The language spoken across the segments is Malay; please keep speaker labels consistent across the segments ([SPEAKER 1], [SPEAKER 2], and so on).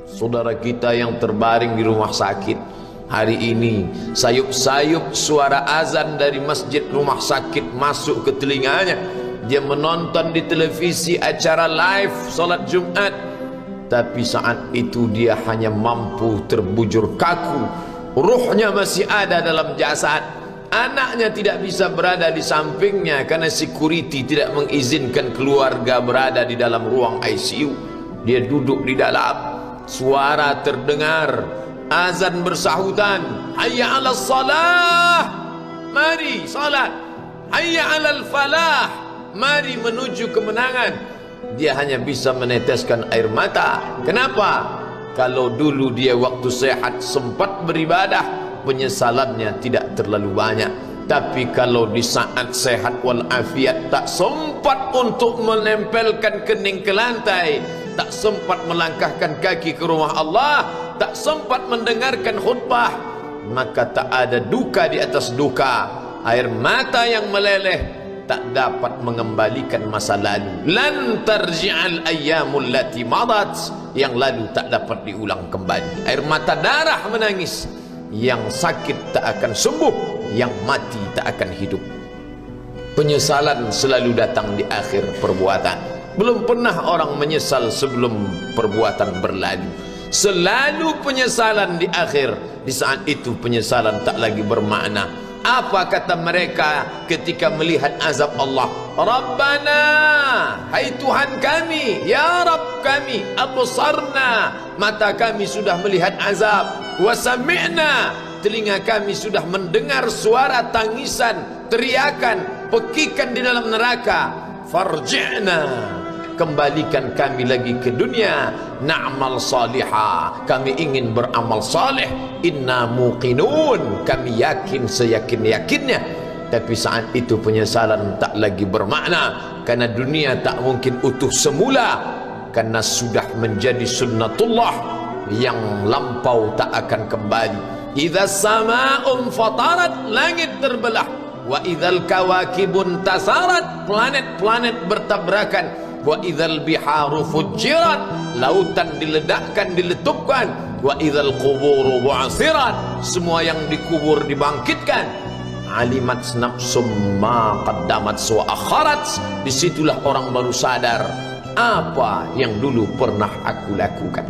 [SPEAKER 1] Saudara kita yang terbaring di rumah sakit hari ini, sayup-sayup suara azan dari masjid rumah sakit masuk ke telinganya. Dia menonton di televisi acara live salat Jumat, tapi saat itu dia hanya mampu terbujur kaku. Ruhnya masih ada dalam jasad. Anaknya tidak bisa berada di sampingnya karena security tidak mengizinkan keluarga berada di dalam ruang ICU. Dia duduk di dalam. Suara terdengar, azan bersahutan, hayya 'alas salah, mari salat, hayya 'alal falah, mari menuju kemenangan. Dia hanya bisa meneteskan air mata. Kenapa? Kalau dulu dia waktu sehat sempat beribadah, penyesalannya tidak terlalu banyak. Tapi kalau di saat sehat walafiat tak sempat untuk menempelkan kening ke lantai, tak sempat melangkahkan kaki ke rumah Allah, tak sempat mendengarkan khutbah, maka tak ada duka di atas duka. Air mata yang meleleh tak dapat mengembalikan masa lalu. Lan tarji'al ayyamul lati madat, yang lalu tak dapat diulang kembali. Air mata darah menangis, yang sakit tak akan sembuh, yang mati tak akan hidup. Penyesalan selalu datang di akhir perbuatan. Belum pernah orang menyesal sebelum perbuatan berlalu. Selalu penyesalan di akhir. Di saat itu penyesalan tak lagi bermakna. Apa kata mereka ketika melihat azab Allah? Rabbana, hai Tuhan kami, ya Rabb kami, absarna, mata kami sudah melihat azab, wa sami'na, telinga kami sudah mendengar suara tangisan, teriakan, pekikan di dalam neraka. Farji'na, kembalikan kami lagi ke dunia, na'mal salihah, kami ingin beramal saleh, inna muqinun, kami yakin seyakin-yakinnya. Tapi saat itu penyesalan tak lagi bermakna, karena dunia tak mungkin utuh semula, karena sudah menjadi sunnatullah yang lampau tak akan kembali. Idza sama'un fatarat, langit terbelah, wa idzal kawakibun tasarat, planet-planet bertabrakan, wa idzal biharu fujirat, lautan diledakkan, diletupkan, wa idzal quburu bu'asirat, semua yang dikubur dibangkitkan. Alimat nafsum ma qaddamat wa akharat, disitulah orang baru sadar apa yang dulu pernah aku lakukan.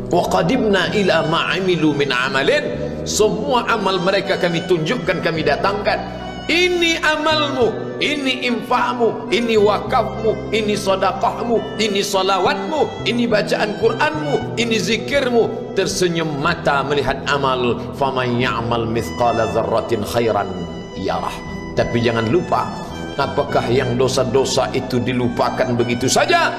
[SPEAKER 1] Wa qadimna ila ma amilu min amalin, semua amal mereka kami tunjukkan, kami datangkan. Ini amalmu, ini infakmu, ini wakafmu, ini sedekahmu, ini salawatmu, ini bacaan Qur'anmu, ini zikirmu. Tersenyum mata melihat amal. Faman ya'mal mithqala dzarratin khairan yarah. Tapi jangan lupa, apakah yang dosa-dosa itu dilupakan begitu saja?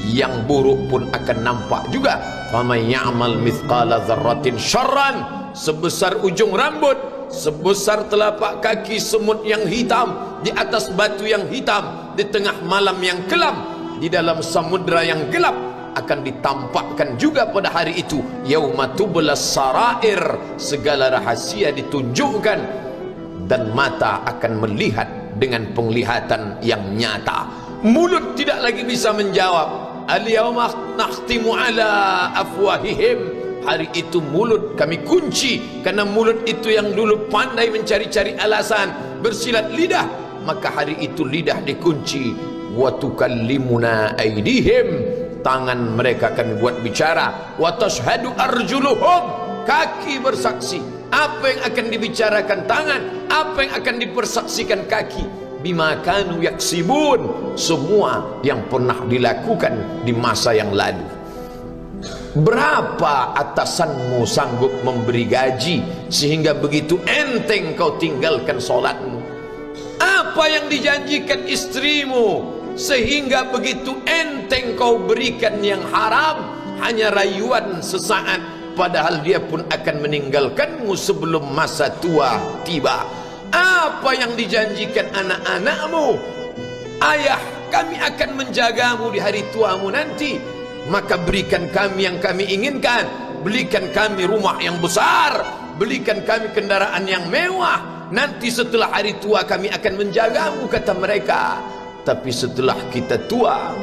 [SPEAKER 1] Yang buruk pun akan nampak juga. Faman ya'mal mithqala dzarratin syarran, sebesar ujung rambut, sebesar telapak kaki semut yang hitam, di atas batu yang hitam, di tengah malam yang kelam, di dalam samudra yang gelap, akan ditampakkan juga pada hari itu. Yauma tublas sarair, segala rahasia ditunjukkan, dan mata akan melihat dengan penglihatan yang nyata. Mulut tidak lagi bisa menjawab. Al-yauma nakhtimu ala afwahihim, hari itu mulut kami kunci, karena mulut itu yang dulu pandai mencari-cari alasan, bersilat lidah, maka hari itu lidah dikunci. Wa tukallimuna aydihim, tangan mereka kami buat bicara. Wa tashhadu arjuluhum, kaki bersaksi. Apa yang akan dibicarakan tangan, apa yang akan dipersaksikan kaki. Bima kanu yaksibun, semua yang pernah dilakukan di masa yang lalu. Berapa atasanmu sanggup memberi gaji sehingga begitu enteng kau tinggalkan solatmu? Apa yang dijanjikan istrimu sehingga begitu enteng kau berikan yang haram, hanya rayuan sesaat, padahal dia pun akan meninggalkanmu sebelum masa tua tiba? Apa yang dijanjikan anak-anakmu? Ayah, kami akan menjagamu di hari tuamu nanti, maka berikan kami yang kami inginkan, belikan kami rumah yang besar, belikan kami kendaraan yang mewah, nanti setelah hari tua kami akan menjagamu, kata mereka. Tapi setelah kita tua,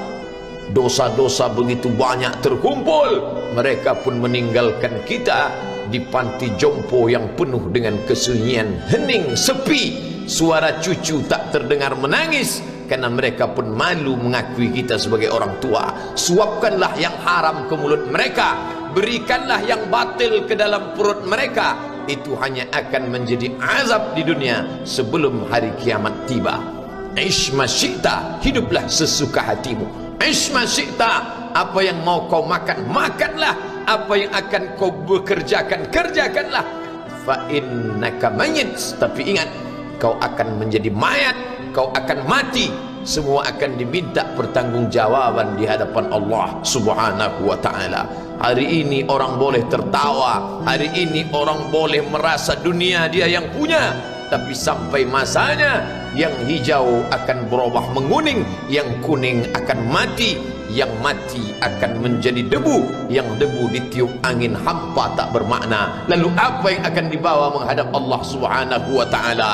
[SPEAKER 1] dosa-dosa begitu banyak terkumpul, mereka pun meninggalkan kita di panti jompo yang penuh dengan kesunyian, hening, sepi, suara cucu tak terdengar menangis, karena mereka pun malu mengakui kita sebagai orang tua. Suapkanlah yang haram ke mulut mereka, berikanlah yang batil ke dalam perut mereka, itu hanya akan menjadi azab di dunia sebelum hari kiamat tiba. Ish ma syi'ta, hiduplah sesuka hatimu. Ish ma syi'ta, apa yang mau kau makan, makanlah. Apa yang akan kau bekerjakan, kerjakanlah. Fa innaka mayyit, tapi ingat, kau akan menjadi mayat, kau akan mati. Semua akan diminta pertanggungjawaban di hadapan Allah Subhanahu wa ta'ala. Hari ini orang boleh tertawa, hari ini orang boleh merasa dunia dia yang punya, tapi sampai masanya yang hijau akan berubah menguning, yang kuning akan mati, yang mati akan menjadi debu, yang debu ditiup angin hampa tak bermakna. Lalu apa yang akan dibawa menghadap Allah Subhanahu wa ta'ala?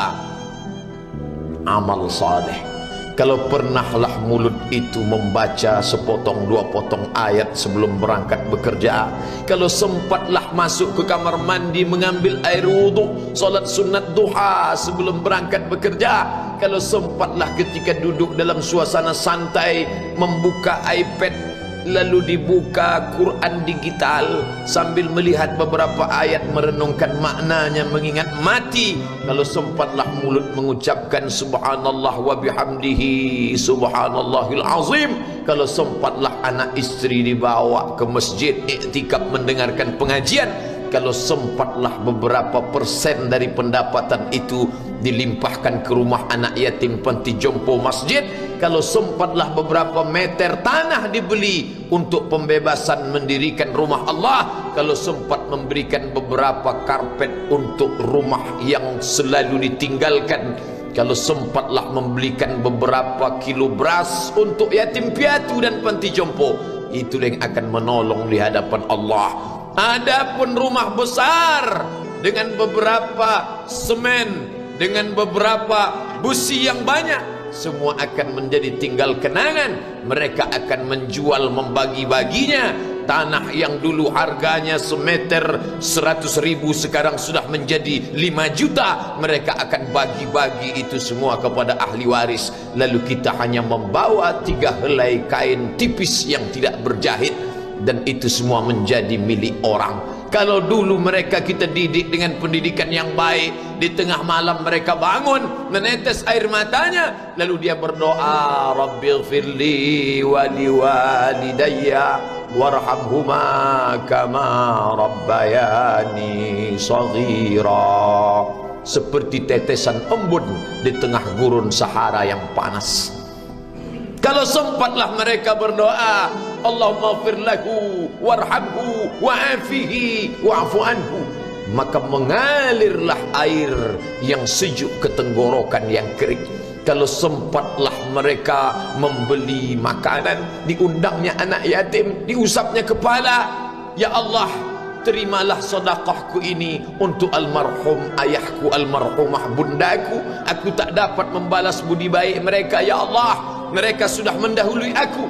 [SPEAKER 1] Amal saleh. Kalau pernahlah mulut itu membaca sepotong dua potong ayat sebelum berangkat bekerja, kalau sempatlah masuk ke kamar mandi mengambil air wudhu, solat sunat duha sebelum berangkat bekerja, kalau sempatlah ketika duduk dalam suasana santai membuka iPad lalu dibuka Quran digital sambil melihat beberapa ayat, merenungkan maknanya, mengingat mati, kalau sempatlah mulut mengucapkan subhanallah wa bihamdihi subhanallahil azim, kalau sempatlah anak istri dibawa ke masjid iktikaf mendengarkan pengajian, kalau sempatlah beberapa persen dari pendapatan itu dilimpahkan ke rumah anak yatim panti jompo masjid, kalau sempatlah beberapa meter tanah dibeli untuk pembebasan mendirikan rumah Allah, kalau sempat memberikan beberapa karpet untuk rumah yang selalu ditinggalkan, kalau sempatlah membelikan beberapa kilo beras untuk yatim piatu dan panti jompo, itu yang akan menolong di hadapan Allah. Adapun rumah besar dengan beberapa semen, dengan beberapa busi yang banyak, semua akan menjadi tinggal kenangan. Mereka akan menjual, membagi-baginya. Tanah yang dulu harganya semeter 100.000 sekarang sudah menjadi 5 juta. Mereka akan bagi-bagi itu semua kepada ahli waris. Lalu kita hanya membawa 3 helai kain tipis yang tidak berjahit, dan itu semua menjadi milik orang. Kalau dulu mereka kita didik dengan pendidikan yang baik, di tengah malam mereka bangun menetes air matanya, lalu dia berdoa, Rabbighfirli wa liwalidayya warhamhuma kama rabbayani shaghira, seperti tetesan embun di tengah gurun Sahara yang panas. Kalau sempatlah mereka berdoa, Allahumma fir lahu warhamhu wa'afihi wa'fu anhu, maka mengalirlah air yang sejuk ke tenggorokan yang kering. Kalau sempatlah mereka membeli makanan, diundangnya anak yatim, diusapnya kepala, ya Allah, terimalah sedekahku ini untuk almarhum ayahku, almarhumah bundaku. Aku tak dapat membalas budi baik mereka, ya Allah, mereka sudah mendahului aku.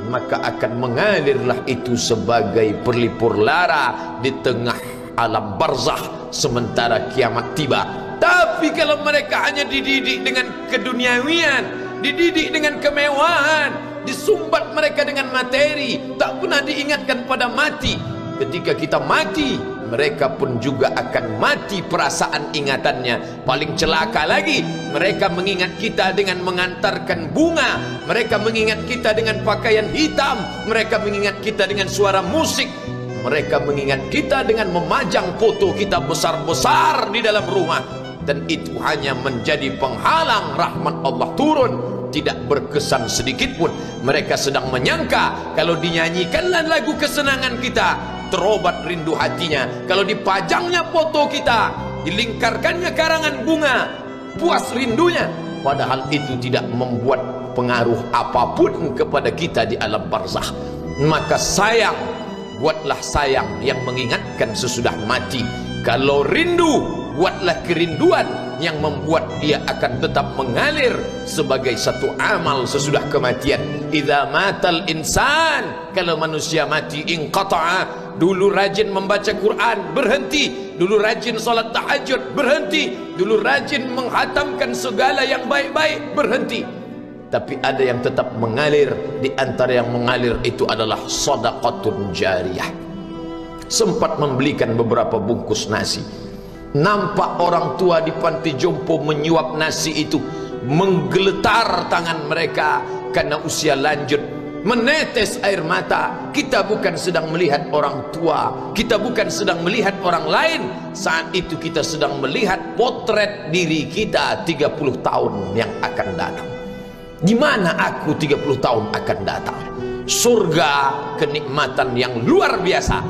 [SPEAKER 1] Maka akan mengalirlah itu sebagai perlipur lara di tengah alam barzakh sementara kiamat tiba. Tapi kalau mereka hanya dididik dengan keduniawian, dididik dengan kemewahan, disumbat mereka dengan materi, tak pernah diingatkan pada mati. Ketika kita mati, mereka pun juga akan mati perasaan ingatannya. Paling celaka lagi, mereka mengingat kita dengan mengantarkan bunga, mereka mengingat kita dengan pakaian hitam, mereka mengingat kita dengan suara musik, mereka mengingat kita dengan memajang foto kita besar-besar di dalam rumah. Dan itu hanya menjadi penghalang rahmat Allah turun, tidak berkesan sedikit pun. Mereka sedang menyangka kalau dinyanyikanlah lagu kesenangan kita, terobat rindu hatinya. Kalau dipajangnya foto kita, dilingkarkannya karangan bunga, puas rindunya. Padahal itu tidak membuat pengaruh apapun kepada kita di alam barzakh. Maka sayang, buatlah sayang yang mengingatkan sesudah mati. Kalau rindu, buatlah kerinduan yang membuat dia akan tetap mengalir sebagai satu amal sesudah kematian. Idza matal insan, kalau manusia mati, inqata'a, dulu rajin membaca Quran berhenti, dulu rajin salat tahajud berhenti, dulu rajin menghatamkan segala yang baik-baik berhenti. Tapi ada yang tetap mengalir. Di antara yang mengalir itu adalah sedekatun jariyah. Sempat membelikan beberapa bungkus nasi, nampak orang tua di panti jompo menyuap nasi itu, menggeletar tangan mereka karena usia lanjut, menetes air mata. Kita bukan sedang melihat orang tua, kita bukan sedang melihat orang lain. Saat itu kita sedang melihat potret diri kita 30 tahun yang akan datang. Di mana aku 30 tahun akan datang? Surga, kenikmatan yang luar biasa,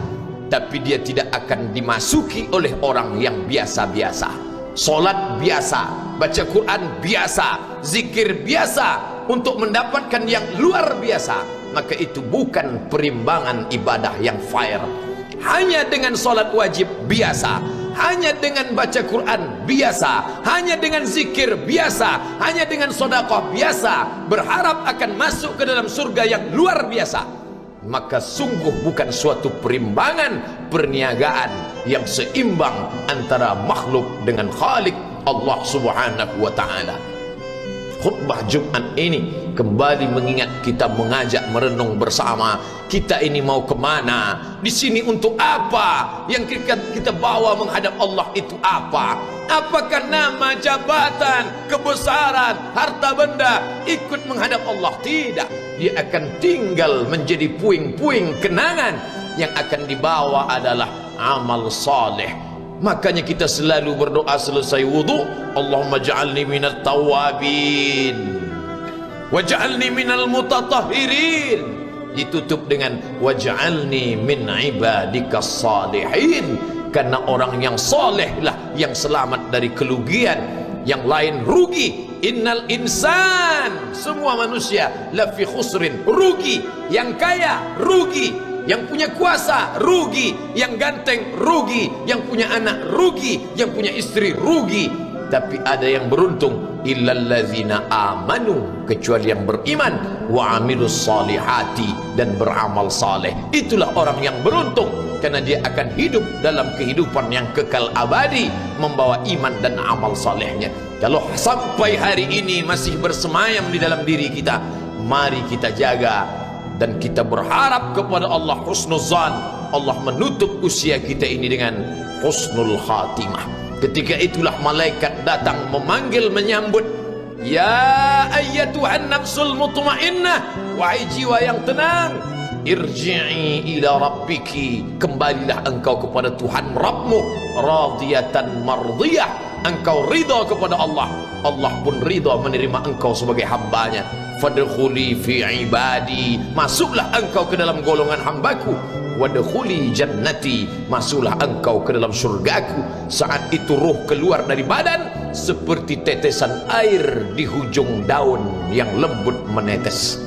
[SPEAKER 1] tapi dia tidak akan dimasuki oleh orang yang biasa-biasa. Solat biasa, baca Quran biasa, zikir biasa, untuk mendapatkan yang luar biasa, maka itu bukan perimbangan ibadah yang fair. Hanya dengan solat wajib biasa, hanya dengan baca Quran biasa, hanya dengan zikir biasa, hanya dengan sedekah biasa, berharap akan masuk ke dalam surga yang luar biasa, maka sungguh bukan suatu perimbangan perniagaan yang seimbang antara makhluk dengan Khalik Allah Subhanahu wa ta'ala. Khutbah Jumat ini kembali mengingat kita, mengajak merenung bersama. Kita ini mau kemana? Di sini untuk apa? Yang kita bawa menghadap Allah itu apa? Apakah nama, jabatan, kebesaran, harta benda ikut menghadap Allah? Tidak. Dia akan tinggal menjadi puing-puing kenangan. Yang akan dibawa adalah amal saleh. Makanya kita selalu berdoa selesai wudu, Allahumma ja'alni minat tawabin waj'alni minal mutatahhirin, ditutup dengan waj'alni min ibadikas salihin, karena orang yang soleh lah yang selamat dari kerugian, yang lain rugi. Innal insan, semua manusia lafi khusrin, rugi. Yang kaya rugi, yang punya kuasa rugi, yang ganteng rugi, yang punya anak rugi, yang punya istri rugi. Tapi ada yang beruntung, illallazina amanu, kecuali yang beriman, wa amilus salihati, dan beramal saleh. Itulah orang yang beruntung, karena dia akan hidup dalam kehidupan yang kekal abadi, membawa iman dan amal salehnya. Kalau sampai hari ini masih bersemayam di dalam diri kita, mari kita jaga. Dan kita berharap kepada Allah husnuzan, Allah menutup usia kita ini dengan husnul khatimah. Ketika itulah malaikat datang memanggil, menyambut, ya ayyatuhan nafsul mutmainnah, wahai jiwa yang tenang, irji'i ila rabbiki, kembalilah engkau kepada Tuhan Rabbmu, radiyatan mardiyah, engkau ridha kepada Allah, Allah pun ridha menerima engkau sebagai hambanya. Fadkhuli fi ibadi, masuklah engkau ke dalam golongan hambaku. Wadkhuli jannati, masuklah engkau ke dalam surgaku. Saat itu ruh keluar dari badan seperti tetesan air di hujung daun yang lembut menetes.